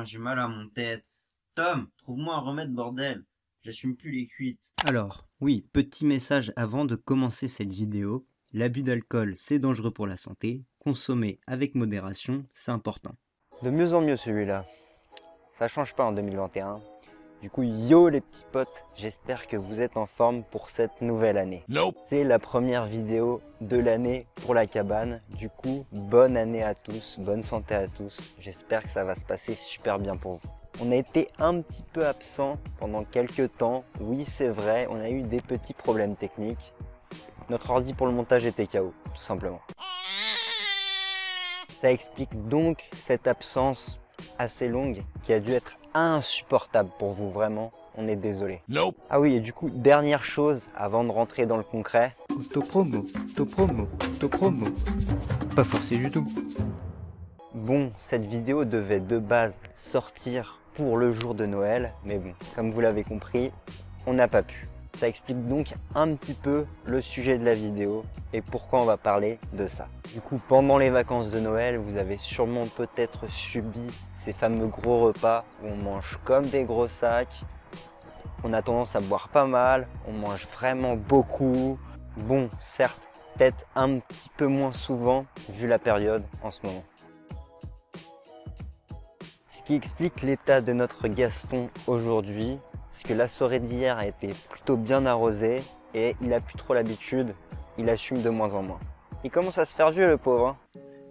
putain, j'ai mal à mon tête. Tom, trouve-moi un remède, bordel. J'assume plus les cuites. Alors, oui, petit message avant de commencer cette vidéo. L'abus d'alcool, c'est dangereux pour la santé. Consommer avec modération, c'est important. De mieux en mieux celui-là. Ça change pas en 2021. Du coup, yo les petits potes, j'espère que vous êtes en forme pour cette nouvelle année. C'est la première vidéo de l'année pour la cabane. Du coup, bonne année à tous, bonne santé à tous. J'espère que ça va se passer super bien pour vous. On a été un petit peu absent pendant quelques temps. Oui, c'est vrai, on a eu des petits problèmes techniques. Notre ordi pour le montage était KO, tout simplement. Ça explique donc cette absence assez longue qui a dû être insupportable pour vous, vraiment. On est désolé. Ah oui, et du coup, dernière chose avant de rentrer dans le concret. Autopromo, autopromo, autopromo. Pas forcé du tout. Bon, cette vidéo devait de base sortir pour le jour de Noël, mais bon, comme vous l'avez compris, on n'a pas pu. Ça explique donc un petit peu le sujet de la vidéo et pourquoi on va parler de ça. Du coup, pendant les vacances de Noël, vous avez sûrement peut-être subi ces fameux gros repas où on mange comme des gros sacs, on a tendance à boire pas mal, on mange vraiment beaucoup. Bon, certes, peut-être un petit peu moins souvent vu la période en ce moment. Ce qui explique l'état de notre Gaston aujourd'hui, c'est que la soirée d'hier a été plutôt bien arrosée et il a plus trop l'habitude, il assume de moins en moins. Il commence à se faire vieux le pauvre, hein.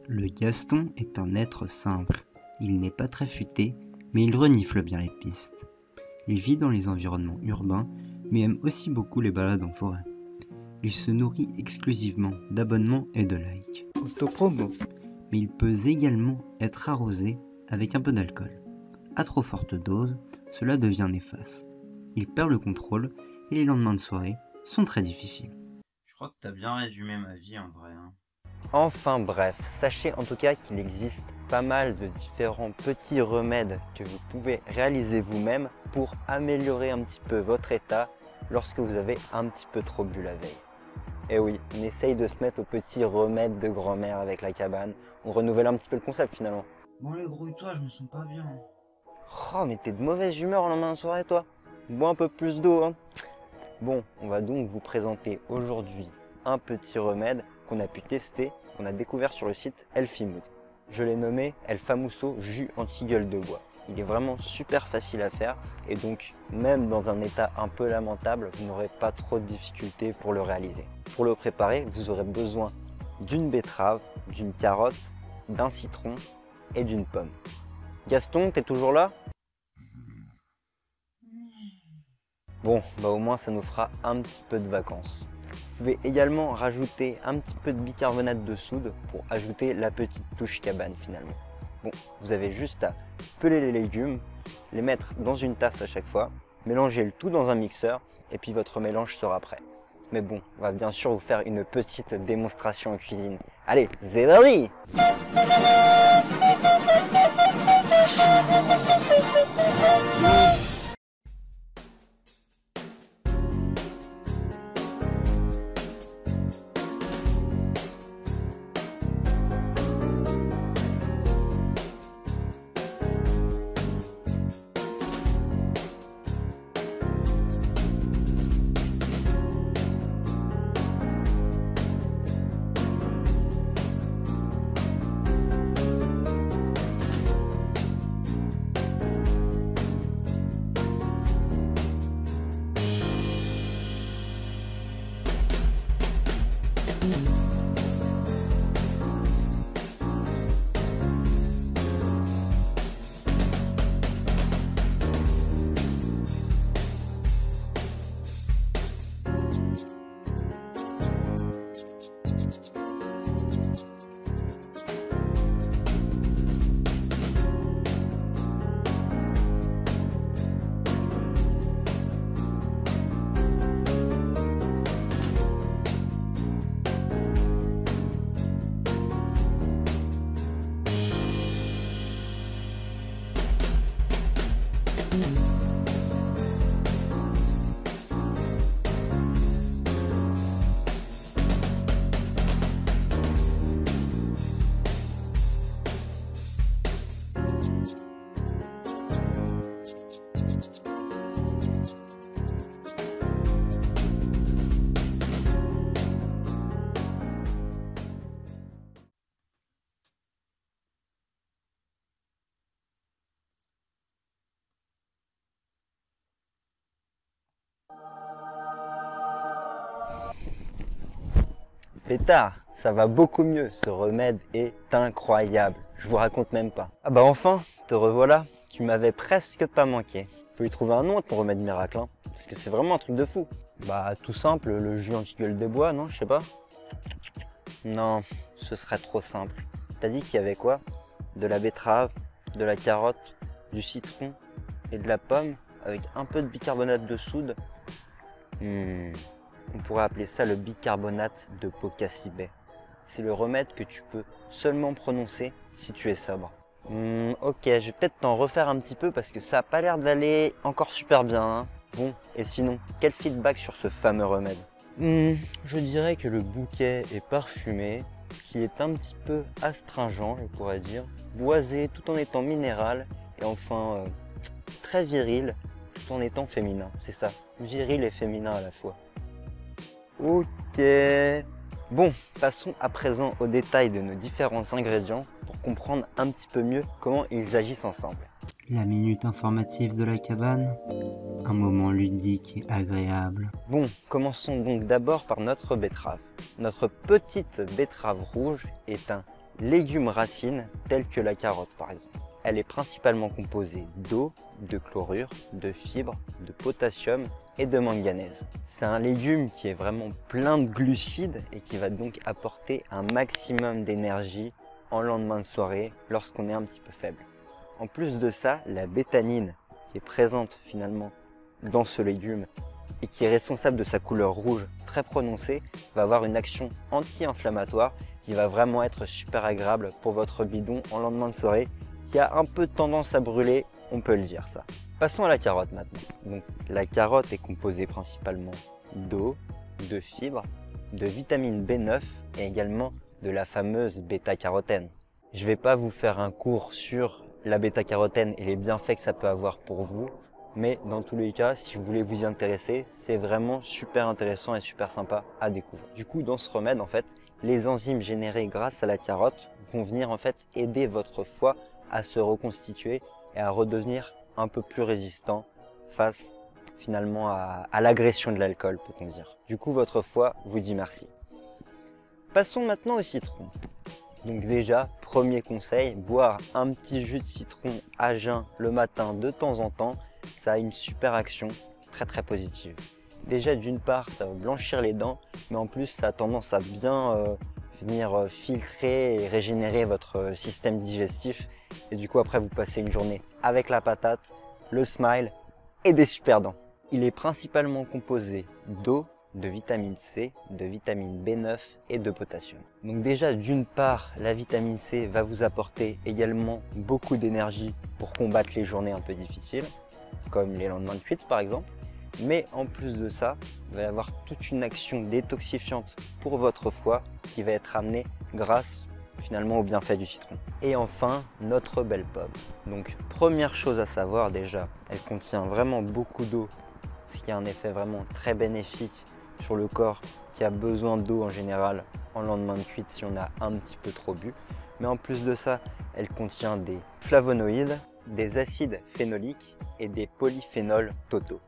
Le Gaston est un être simple. Il n'est pas très futé, mais il renifle bien les pistes. Il vit dans les environnements urbains, mais aime aussi beaucoup les balades en forêt. Il se nourrit exclusivement d'abonnements et de likes. Autopromo. Mais il peut également être arrosé avec un peu d'alcool. À trop forte dose, cela devient néfaste. Il perd le contrôle et les lendemains de soirée sont très difficiles. Je crois que t'as bien résumé ma vie en vrai. Hein. Enfin bref, sachez en tout cas qu'il existe pas mal de différents petits remèdes que vous pouvez réaliser vous-même pour améliorer un petit peu votre état lorsque vous avez un petit peu trop bu la veille. Et oui, on essaye de se mettre aux petits remèdes de grand-mère avec la cabane. On renouvelle un petit peu le concept finalement. Bon allez, grouille-toi, je me sens pas bien. Oh mais t'es de mauvaise humeur en lendemain de soirée toi. Bois un peu plus d'eau, hein. Bon, on va donc vous présenter aujourd'hui un petit remède qu'on a pu tester, qu'on a découvert sur le site Healthy Mood. Je l'ai nommé El Famoso jus anti-gueule de bois. Il est vraiment super facile à faire et donc même dans un état un peu lamentable, vous n'aurez pas trop de difficultés pour le réaliser. Pour le préparer, vous aurez besoin d'une betterave, d'une carotte, d'un citron et d'une pomme. Gaston, t'es toujours là ? Bon, bah au moins ça nous fera un petit peu de vacances. Vous pouvez également rajouter un petit peu de bicarbonate de soude pour ajouter la petite touche cabane finalement. Bon, vous avez juste à peler les légumes, les mettre dans une tasse à chaque fois, mélanger le tout dans un mixeur et puis votre mélange sera prêt. Mais bon, on va bien sûr vous faire une petite démonstration en cuisine. Allez, c'est parti! Pétard, ça va beaucoup mieux, ce remède est incroyable, je vous raconte même pas. Ah bah enfin, te revoilà, tu m'avais presque pas manqué. Faut lui trouver un nom à ton remède miracle, hein, parce que c'est vraiment un truc de fou. Bah tout simple, le jus anti-gueule de bois, non, je sais pas. Non, ce serait trop simple. T'as dit qu'il y avait quoi? De la betterave, de la carotte, du citron et de la pomme avec un peu de bicarbonate de soude. On pourrait appeler ça le bicarbonate de Pocacibet. C'est le remède que tu peux seulement prononcer si tu es sobre. Ok, je vais peut-être t'en refaire un petit peu parce que ça a pas l'air d'aller encore super bien, hein. Bon, et sinon, quel feedback sur ce fameux remède? Je dirais que le bouquet est parfumé, qu'il est un petit peu astringent, je pourrais dire, boisé tout en étant minéral, et enfin très viril tout en étant féminin. C'est ça, viril et féminin à la fois. Ok. Bon, passons à présent aux détails de nos différents ingrédients pour comprendre un petit peu mieux comment ils agissent ensemble. La minute informative de la cabane, un moment ludique et agréable. Bon, commençons donc d'abord par notre betterave. Notre petite betterave rouge est un légume racine tel que la carotte par exemple. Elle est principalement composée d'eau, de chlorure, de fibres, de potassium et de manganèse. C'est un légume qui est vraiment plein de glucides et qui va donc apporter un maximum d'énergie en lendemain de soirée lorsqu'on est un petit peu faible. En plus de ça, la bétanine qui est présente finalement dans ce légume et qui est responsable de sa couleur rouge très prononcée va avoir une action anti-inflammatoire qui va vraiment être super agréable pour votre bidon en lendemain de soirée qui a un peu tendance à brûler, on peut le dire ça. Passons à la carotte maintenant. Donc, la carotte est composée principalement d'eau, de fibres, de vitamine B9 et également de la fameuse bêta-carotène. Je ne vais pas vous faire un cours sur la bêta-carotène et les bienfaits que ça peut avoir pour vous, mais dans tous les cas, si vous voulez vous y intéresser, c'est vraiment super intéressant et super sympa à découvrir. Du coup, dans ce remède, en fait, les enzymes générées grâce à la carotte vont venir en fait aider votre foie à se reconstituer et à redevenir un peu plus résistant face finalement à l'agression de l'alcool, peut-on dire. Du coup, votre foie vous dit merci. Passons maintenant au citron. Donc déjà, premier conseil, boire un petit jus de citron à jeun le matin de temps en temps, ça a une super action très très positive. Déjà d'une part, ça va blanchir les dents, mais en plus ça a tendance à bien venir filtrer et régénérer votre système digestif. Et du coup après vous passez une journée avec la patate, le smile et des super dents. Il est principalement composé d'eau, de vitamine C, de vitamine B9 et de potassium. Donc déjà d'une part, la vitamine C va vous apporter également beaucoup d'énergie pour combattre les journées un peu difficiles, comme les lendemains de cuite par exemple. Mais en plus de ça, il va y avoir toute une action détoxifiante pour votre foie qui va être amenée grâce finalement au bienfait du citron. Et enfin, notre belle pomme. Donc première chose à savoir déjà, elle contient vraiment beaucoup d'eau, ce qui a un effet vraiment très bénéfique sur le corps qui a besoin d'eau en général en lendemain de cuite si on a un petit peu trop bu. Mais en plus de ça, elle contient des flavonoïdes, des acides phénoliques et des polyphénols totaux.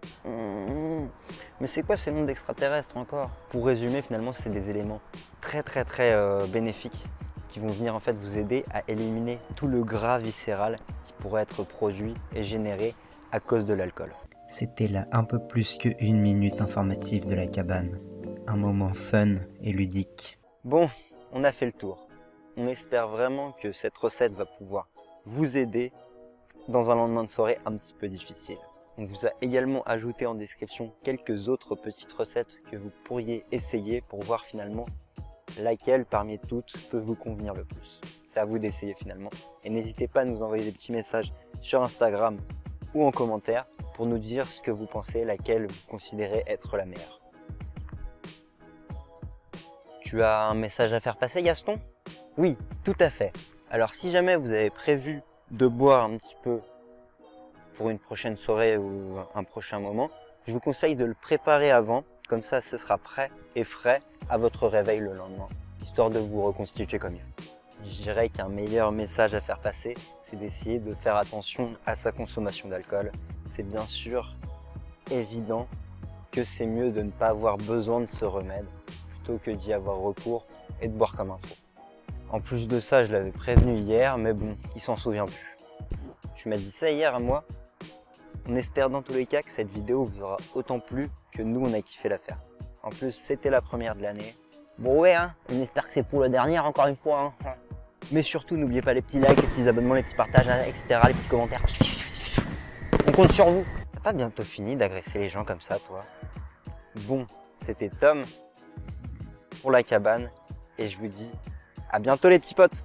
Mais c'est quoi ces noms d'extraterrestres encore? Pour résumer, finalement, c'est des éléments très bénéfiques qui vont venir en fait vous aider à éliminer tout le gras viscéral qui pourrait être produit et généré à cause de l'alcool. C'était là un peu plus que une minute informative de la cabane. Un moment fun et ludique. Bon, on a fait le tour. On espère vraiment que cette recette va pouvoir vous aider dans un lendemain de soirée un petit peu difficile. On vous a également ajouté en description quelques autres petites recettes que vous pourriez essayer pour voir finalement laquelle parmi toutes peut vous convenir le plus. C'est à vous d'essayer finalement. Et n'hésitez pas à nous envoyer des petits messages sur Instagram ou en commentaire pour nous dire ce que vous pensez, laquelle vous considérez être la meilleure. Tu as un message à faire passer, Gaston? Oui, tout à fait. Alors si jamais vous avez prévu de boire un petit peu pour une prochaine soirée ou un prochain moment, je vous conseille de le préparer avant, comme ça ce sera prêt et frais à votre réveil le lendemain, histoire de vous reconstituer comme il. Je dirais qu'un meilleur message à faire passer, c'est d'essayer de faire attention à sa consommation d'alcool. C'est bien sûr évident que c'est mieux de ne pas avoir besoin de ce remède plutôt que d'y avoir recours et de boire comme un trou. En plus de ça, je l'avais prévenu hier, mais bon, il s'en souvient plus. Tu m'as dit ça hier à moi. On espère dans tous les cas que cette vidéo vous aura autant plu que nous on a kiffé la faire. En plus, c'était la première de l'année. Bon ouais, hein, on espère que c'est pour la dernière encore une fois. Hein. Mais surtout, n'oubliez pas les petits likes, les petits abonnements, les petits partages, etc., les petits commentaires. On compte sur vous. T'as pas bientôt fini d'agresser les gens comme ça, toi? Bon, c'était Tom pour la cabane et je vous dis à bientôt les petits potes.